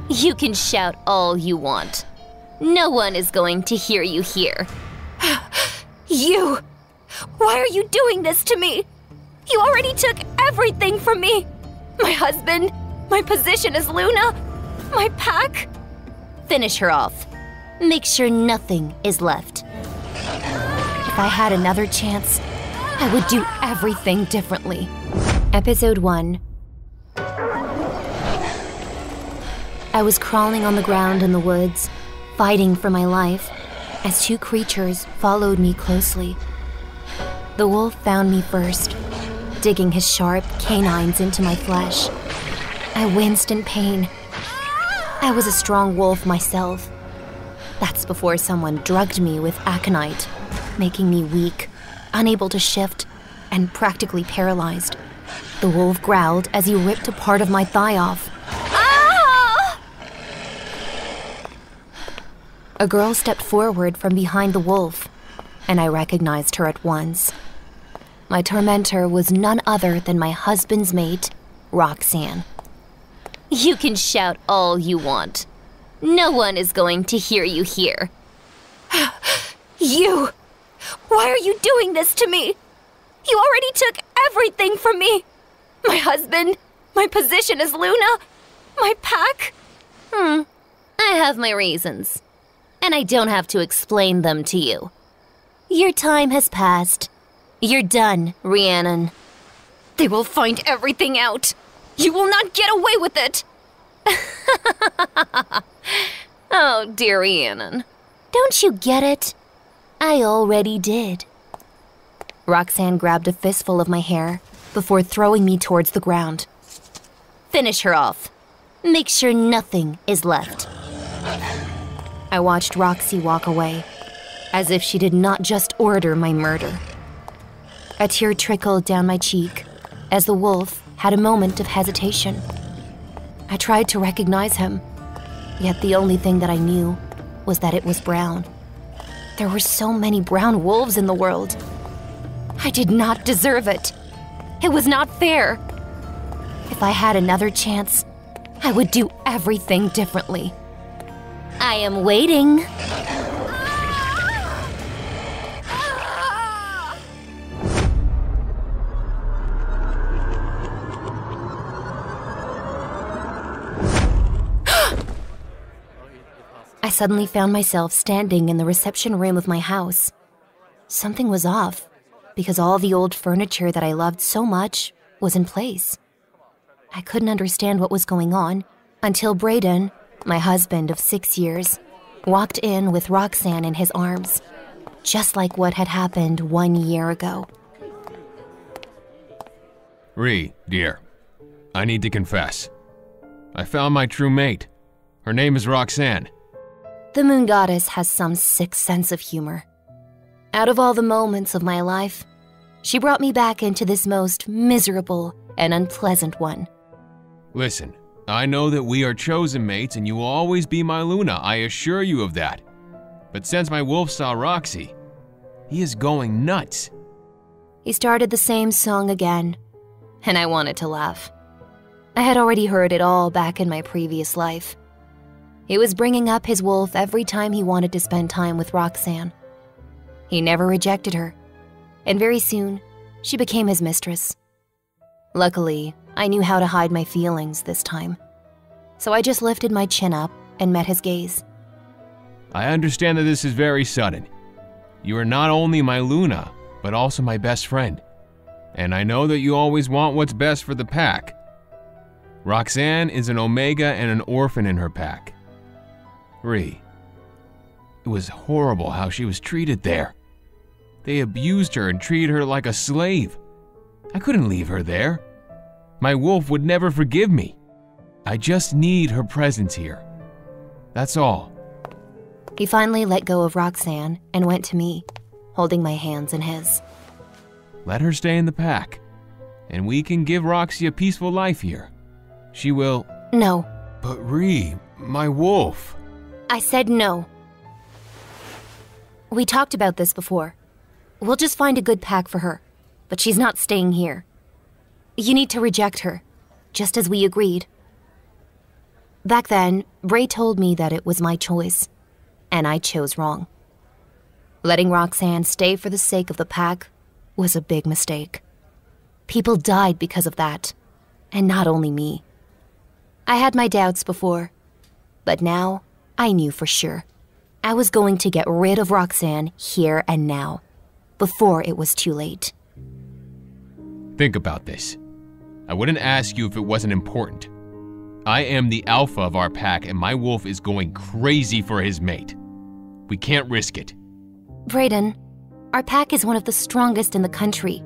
You can shout all you want. No one is going to hear you here. You! Why are you doing this to me? You already took everything from me. My husband, my position as Luna, my pack. Finish her off. Make sure nothing is left. If I had another chance, I would do everything differently. Episode 1. I was crawling on the ground in the woods, fighting for my life, as two creatures followed me closely. The wolf found me first, digging his sharp canines into my flesh. I winced in pain. I was a strong wolf myself. That's before someone drugged me with aconite, making me weak, unable to shift, and practically paralyzed. The wolf growled as he ripped a part of my thigh off. Ah! A girl stepped forward from behind the wolf, and I recognized her at once. My tormentor was none other than my husband's mate, Roxanne. You can shout all you want. No one is going to hear you here. You! Why are you doing this to me? You already took everything from me. My husband, my position as Luna, my pack. I have my reasons, and I don't have to explain them to you. Your time has passed. You're done, Riannon. They will find everything out. You will not get away with it. Oh, dear Riannon. Don't you get it? I already did. Roxanne grabbed a fistful of my hair before throwing me towards the ground. Finish her off. Make sure nothing is left. I watched Roxy walk away, as if she did not just order my murder. A tear trickled down my cheek as the wolf had a moment of hesitation. I tried to recognize him, yet the only thing that I knew was that it was brown. There were so many brown wolves in the world. I did not deserve it. It was not fair. If I had another chance, I would do everything differently. I am waiting. I suddenly found myself standing in the reception room of my house. Something was off, because all the old furniture that I loved so much was in place. I couldn't understand what was going on until Braden, my husband of 6 years, walked in with Roxanne in his arms, just like what had happened 1 year ago. Ree, dear, I need to confess. I found my true mate. Her name is Roxanne. The moon goddess has some sick sense of humor. Out of all the moments of my life, she brought me back into this most miserable and unpleasant one. Listen, I know that we are chosen mates and you will always be my Luna, I assure you of that. But since my wolf saw Roxy, he is going nuts. He started the same song again, and I wanted to laugh. I had already heard it all back in my previous life. He was bringing up his wolf every time he wanted to spend time with Roxanne. He never rejected her, and very soon, she became his mistress. Luckily, I knew how to hide my feelings this time, so I just lifted my chin up and met his gaze. I understand that this is very sudden. You are not only my Luna, but also my best friend. And I know that you always want what's best for the pack. Roxanne is an Omega and an orphan in her pack. Ree, it was horrible how she was treated there. They abused her and treated her like a slave. I couldn't leave her there. My wolf would never forgive me. I just need her presence here. That's all. He finally let go of Roxanne and went to me, holding my hands in his. Let her stay in the pack, and we can give Roxy a peaceful life here. She will... No. But Ree, my wolf... I said no. We talked about this before. We'll just find a good pack for her, but she's not staying here. You need to reject her, just as we agreed. Back then, Bray told me that it was my choice, and I chose wrong. Letting Roxanne stay for the sake of the pack was a big mistake. People died because of that, and not only me. I had my doubts before, but now I knew for sure. I was going to get rid of Roxanne here and now, before it was too late. Think about this. I wouldn't ask you if it wasn't important. I am the alpha of our pack, and my wolf is going crazy for his mate. We can't risk it. Brayden, our pack is one of the strongest in the country.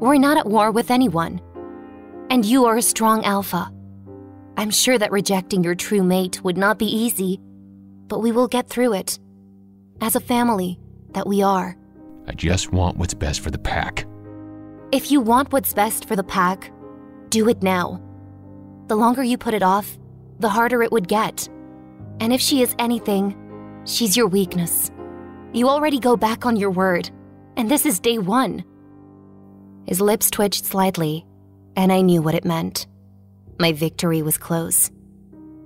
We're not at war with anyone. And you are a strong alpha. I'm sure that rejecting your true mate would not be easy, but we will get through it. As a family that we are. I just want what's best for the pack. If you want what's best for the pack, do it now. The longer you put it off, the harder it would get. And if she is anything, she's your weakness. You already go back on your word, and this is day one. His lips twitched slightly, and I knew what it meant. My victory was close.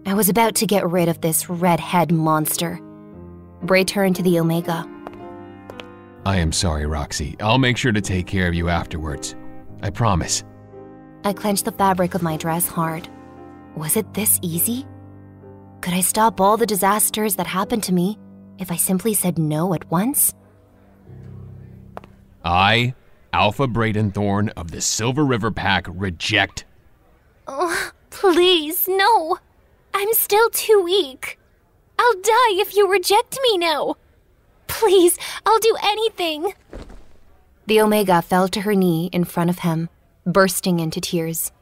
I was about to get rid of this redhead monster. Bray turned to the Omega. I am sorry, Roxy. I'll make sure to take care of you afterwards. I promise. I clenched the fabric of my dress hard. Was it this easy? Could I stop all the disasters that happened to me if I simply said no at once? I, Alpha Brayden Thorne of the Silver River Pack, reject. Oh, please, no. I'm still too weak. I'll die if you reject me now. Please, I'll do anything. The Omega fell to her knee in front of him, bursting into tears.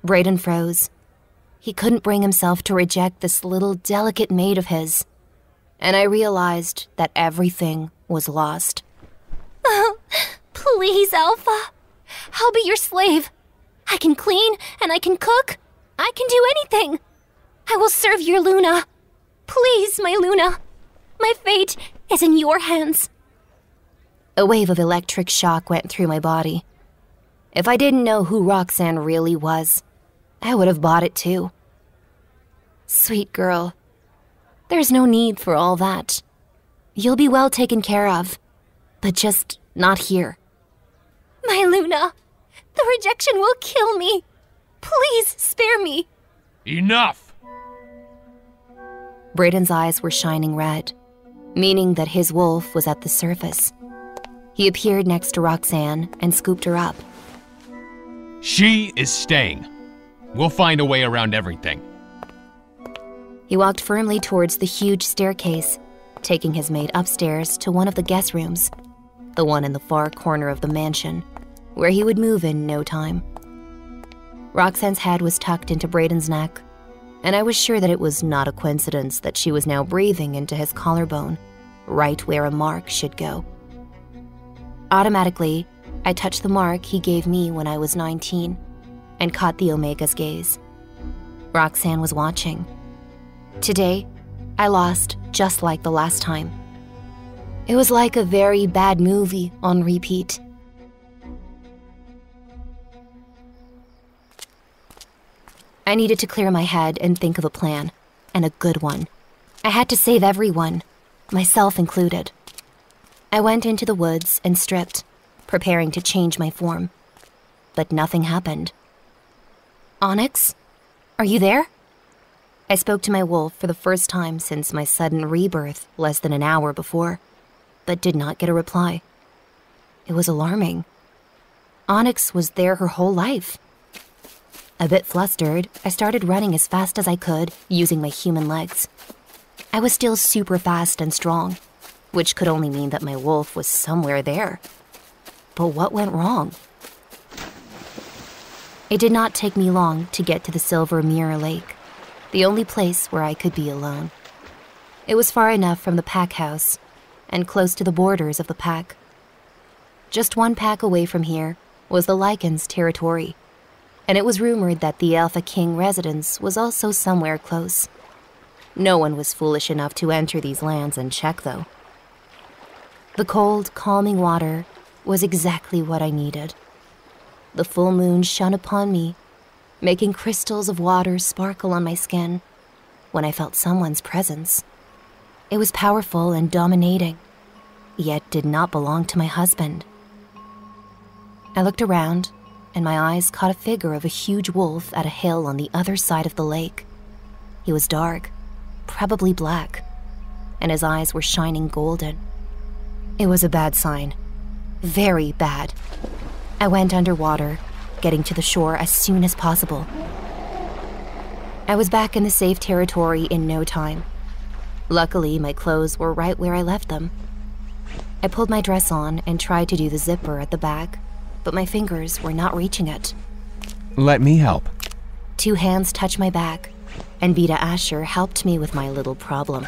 Brayden froze. He couldn't bring himself to reject this little delicate maid of his. And I realized that everything was lost. Oh, please, Alpha. I'll be your slave. I can clean and I can cook. I can do anything. I will serve your Luna. Please, my Luna. My fate is in your hands. A wave of electric shock went through my body. If I didn't know who Roxanne really was, I would have bought it too. Sweet girl, there's no need for all that. You'll be well taken care of, but just not here. My Luna, the rejection will kill me. Please spare me. Enough! Brayden's eyes were shining red, meaning that his wolf was at the surface. He appeared next to Roxanne and scooped her up. She is staying. We'll find a way around everything. He walked firmly towards the huge staircase, taking his maid upstairs to one of the guest rooms, the one in the far corner of the mansion, where he would move in no time. Roxanne's head was tucked into Brayden's neck, and I was sure that it was not a coincidence that she was now breathing into his collarbone, right where a mark should go. Automatically, I touched the mark he gave me when I was 19 and caught the Omega's gaze. Roxanne was watching. Today, I lost just like the last time. It was like a very bad movie on repeat. I needed to clear my head and think of a plan, and a good one. I had to save everyone, myself included. I went into the woods and stripped, preparing to change my form. But nothing happened. Onyx? Are you there? I spoke to my wolf for the first time since my sudden rebirth less than an hour before, but did not get a reply. It was alarming. Onyx was there her whole life. A bit flustered, I started running as fast as I could, using my human legs. I was still super fast and strong, which could only mean that my wolf was somewhere there. But what went wrong? It did not take me long to get to the Silver Mirror Lake, the only place where I could be alone. It was far enough from the pack house, and close to the borders of the pack. Just one pack away from here was the Lycan's territory, and it was rumored that the Alpha King residence was also somewhere close. No one was foolish enough to enter these lands and check, though. The cold, calming water was exactly what I needed. The full moon shone upon me, making crystals of water sparkle on my skin when I felt someone's presence. It was powerful and dominating, yet did not belong to my husband. I looked around, and my eyes caught a figure of a huge wolf at a hill on the other side of the lake. He was dark, probably black, and his eyes were shining golden. It was a bad sign. Very bad. I went underwater, getting to the shore as soon as possible. I was back in the safe territory in no time. Luckily, my clothes were right where I left them. I pulled my dress on and tried to do the zipper at the back, but my fingers were not reaching it. Let me help. 2 hands touched my back, and Vita Asher helped me with my little problem.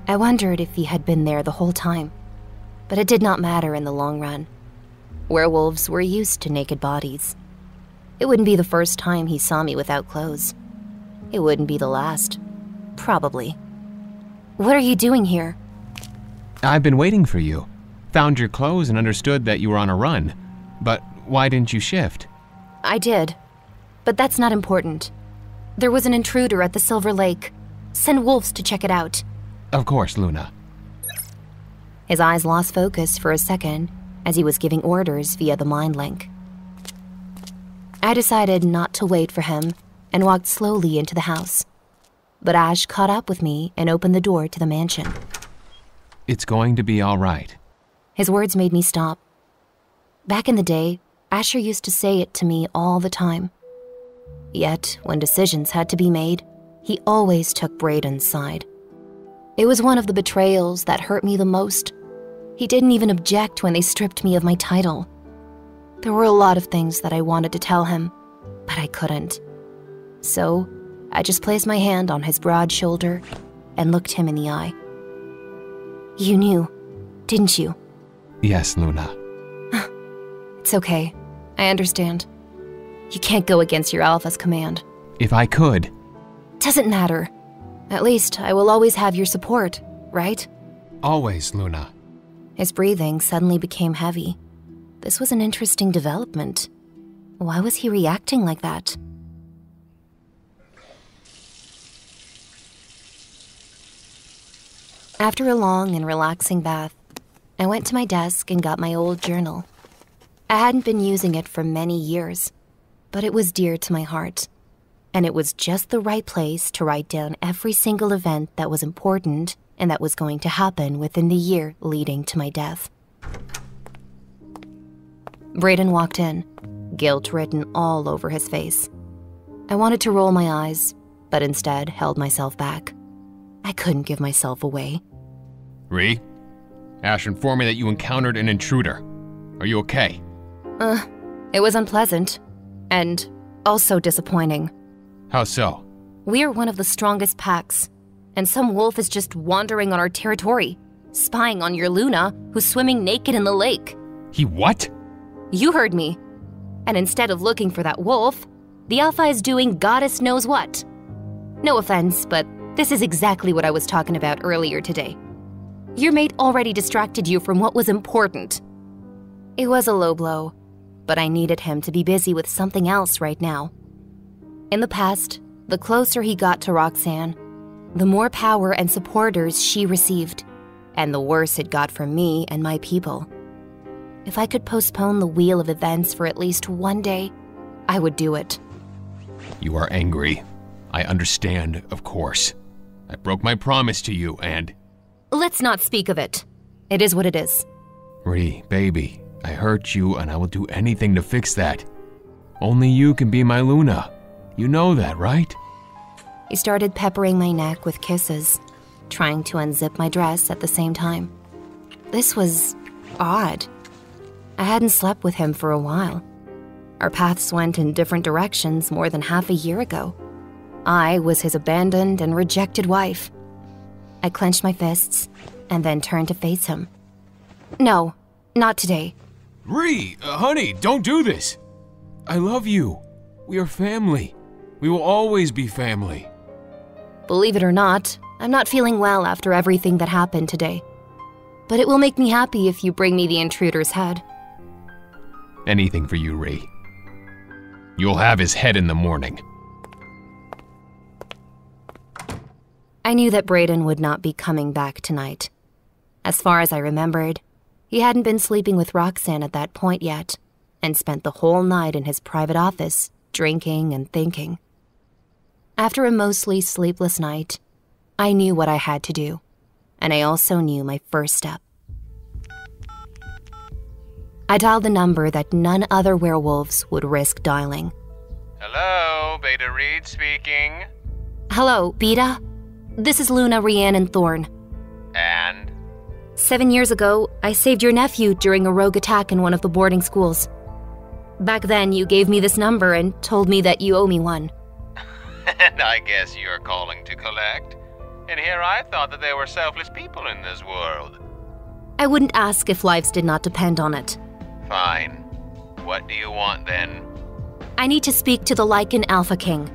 I wondered if he had been there the whole time, but it did not matter in the long run. Werewolves were used to naked bodies. It wouldn't be the first time he saw me without clothes. It wouldn't be the last. Probably. What are you doing here? I've been waiting for you. Found your clothes and understood that you were on a run. But why didn't you shift? I did, but that's not important. There was an intruder at the Silver Lake. Send wolves to check it out. Of course, Luna. His eyes lost focus for a second as he was giving orders via the mind link. I decided not to wait for him and walked slowly into the house. But Ash caught up with me and opened the door to the mansion. It's going to be all right. His words made me stop. Back in the day, Asher used to say it to me all the time. Yet, when decisions had to be made, he always took Braden's side. It was one of the betrayals that hurt me the most. He didn't even object when they stripped me of my title. There were a lot of things that I wanted to tell him, but I couldn't. So, I just placed my hand on his broad shoulder and looked him in the eye. You knew, didn't you? Yes, Luna. It's okay. I understand. You can't go against your alpha's command. If I could. Doesn't matter. At least I will always have your support, right? Always, Luna. His breathing suddenly became heavy. This was an interesting development. Why was he reacting like that? After a long and relaxing bath, I went to my desk and got my old journal. I hadn't been using it for many years, but it was dear to my heart, and it was just the right place to write down every single event that was important and that was going to happen within the year leading to my death. Braden walked in, guilt written all over his face. I wanted to roll my eyes, but instead held myself back. I couldn't give myself away. Ree? Ash informed me that you encountered an intruder. Are you okay? It was unpleasant, and also disappointing. How so? We're one of the strongest packs, and some wolf is just wandering on our territory, spying on your Luna, who's swimming naked in the lake. He what? You heard me. And instead of looking for that wolf, the Alpha is doing goddess knows what. No offense, but this is exactly what I was talking about earlier today. Your mate already distracted you from what was important. It was a low blow, but I needed him to be busy with something else right now. In the past, the closer he got to Roxanne, the more power and supporters she received, and the worse it got from me and my people. If I could postpone the wheel of events for at least one day, I would do it. You are angry. I understand, of course. I broke my promise to you and... Let's not speak of it. It is what it is. Ree, baby, I hurt you and I will do anything to fix that. Only you can be my Luna. You know that, right? He started peppering my neck with kisses, trying to unzip my dress at the same time. This was odd. I hadn't slept with him for a while. Our paths went in different directions more than half a year ago. I was his abandoned and rejected wife. I clenched my fists and then turned to face him. No, not today. Ree, honey, don't do this. I love you. We are family. We will always be family. Believe it or not, I'm not feeling well after everything that happened today. But it will make me happy if you bring me the intruder's head. Anything for you, Ree. You'll have his head in the morning. I knew that Brayden would not be coming back tonight. As far as I remembered, he hadn't been sleeping with Roxanne at that point yet, and spent the whole night in his private office, drinking and thinking. After a mostly sleepless night, I knew what I had to do, and I also knew my first step. I dialed the number that none other werewolves would risk dialing. Hello, Beta Reed speaking. Hello, Beta? This is Luna Riannon Thorne. And? 7 years ago, I saved your nephew during a rogue attack in one of the boarding schools. Back then, you gave me this number and told me that you owe me one. And I guess you're calling to collect. And here I thought that there were selfless people in this world. I wouldn't ask if lives did not depend on it. Fine. What do you want then? I need to speak to the Lycan Alpha King.